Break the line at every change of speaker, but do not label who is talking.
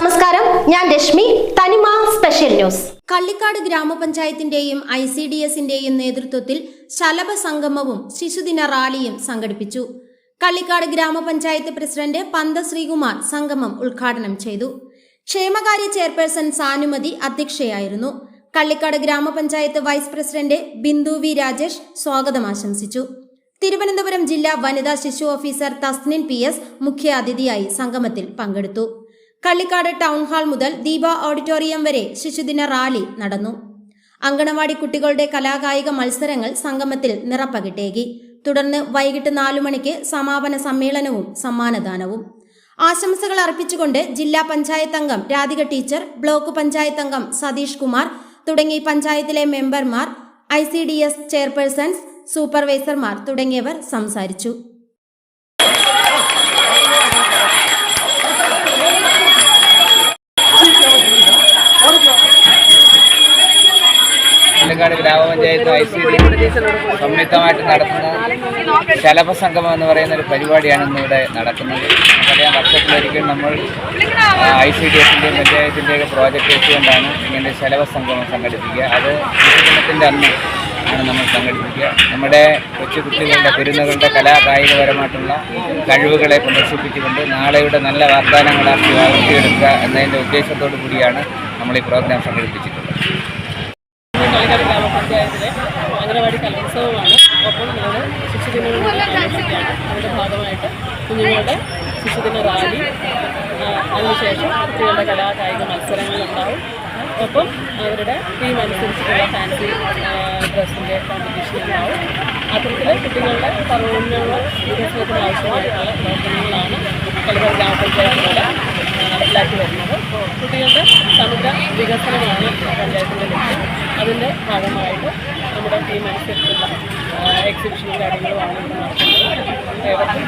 നമസ്കാരം, ഞാൻ രശ്മി. തനിമ സ്പെഷ്യൽ ന്യൂസ്.
കള്ളിക്കാട് ഗ്രാമപഞ്ചായത്തിന്റെയും ICDSന്റെയും നേതൃത്വത്തിൽ ശലഭ സംഗമവും ശിശുദിന റാലിയും സംഘടിപ്പിച്ചു. കള്ളിക്കാട് ഗ്രാമപഞ്ചായത്ത് പ്രസിഡന്റ് പന്ത ശ്രീകുമാർ സംഗമം ഉദ്ഘാടനം ചെയ്തു. ക്ഷേമകാര്യ ചെയർപേഴ്സൺ സാനുമതി അധ്യക്ഷയായിരുന്നു. Kallikkad grama panchayat vice president Bindu V Rajesh സ്വാഗതം ആശംസിച്ചു. തിരുവനന്തപുരം ജില്ലാ വനിതാ ശിശു ഓഫീസർ തസ്നിൻ PS മുഖ്യാതിഥിയായി സംഗമത്തിൽ പങ്കെടുത്തു. കള്ളിക്കാട് ടൗൺ ഹാൾ മുതൽ ദീപ ഓഡിറ്റോറിയം വരെ ശിശുദിന റാലി നടന്നു. അങ്കണവാടി കുട്ടികളുടെ കലാകായിക മത്സരങ്ങൾ സംഗമത്തിൽ നിറപ്പകിട്ടേകി. തുടർന്ന് വൈകിട്ട് 4 മണിക്ക് സമാപന സമ്മേളനവും സമ്മാനദാനവും. ആശംസകൾ അർപ്പിച്ചുകൊണ്ട് ജില്ലാ പഞ്ചായത്ത് അംഗം രാധിക ടീച്ചർ, ബ്ലോക്ക് പഞ്ചായത്ത് അംഗം സതീഷ് കുമാർ തുടങ്ങി പഞ്ചായത്തിലെ മെമ്പർമാർ, ICDS ചെയർപേഴ്സൺസ്, സൂപ്പർവൈസർമാർ തുടങ്ങിയവർ സംസാരിച്ചു.
കള്ളിക്കാട് ഗ്രാമപഞ്ചായത്ത് ICDS സംയുക്തമായിട്ട് നടത്തുന്ന ശലഭ സംഗമം എന്ന് പറയുന്ന ഒരു പരിപാടിയാണ് ഇന്നിവിടെ നടക്കുന്നത്. നമുക്കറിയാം, വർഷത്തിലൊരിക്കൽ നമ്മൾ ICDSന്റെയും പഞ്ചായത്തിൻ്റെയൊക്കെ പ്രോജക്റ്റ് വെച്ചുകൊണ്ടാണ് ഇങ്ങനെ ശലഭ സംഗമം സംഘടിപ്പിക്കുക. അത് ശിശുദിനത്തിൻ്റെ അന്ന് ആണ് നമ്മൾ സംഘടിപ്പിക്കുക. നമ്മുടെ കൊച്ചുകുട്ടികളുടെ പെരുന്നുകളുടെ കലാകായികപരമായിട്ടുള്ള കഴിവുകളെ പ്രദർശിപ്പിച്ചുകൊണ്ട് നാളെയുടെ നല്ല വാഗ്ദാനങ്ങളാക്കി വളർത്തിയെടുക്കുക എന്നതിൻ്റെ ഉദ്ദേശത്തോടു കൂടിയാണ് നമ്മൾ ഈ പ്രോഗ്രാം സംഘടിപ്പിച്ചിട്ടുള്ളത്.
കള്ളിക്കാട് ഗ്രാമപഞ്ചായത്തിലെ അംഗനവാടി കലോത്സവമാണ്. ഒപ്പം നമ്മൾ ശിശുദിനങ്ങൾ ആഘോഷിക്കുകയാണ്. അതിൻ്റെ ഭാഗമായിട്ട് കുഞ്ഞുങ്ങളുടെ ശിശുദിന റാലി, അതിനുശേഷം കുട്ടികളുടെ കലാകായിക മത്സരങ്ങളുണ്ടാവും. ഒപ്പം അവരുടെ ടീം അനുസരിച്ചിട്ടുള്ള ഫാൻസി ഡ്രസ്സിൻ്റെ കോമ്പറ്റീഷൻ ഉണ്ടാവും. അത്തരത്തിൽ കുട്ടികളുടെ സർവോന്നത വികസനത്തിന് ആവശ്യമായിട്ടുള്ള പ്രവർത്തനങ്ങളാണ് കള്ളിക്കാട് ഗ്രാമപഞ്ചായത്തിലൂടെ നടപ്പിലാക്കി വരുന്നത്. കുട്ടികളുടെ സമഗ്ര വികസനമാണ് പഞ്ചായത്തിൻ്റെ ലക്ഷ്യം. അതിൻ്റെ ഭാഗമായിട്ട് നമ്മുടെ ടീം അനുസരിച്ചുള്ള എക്സിബിഷനും കാര്യങ്ങളുമാണ് ഇവിടെ നടത്തുന്നത്. ഏവർക്കും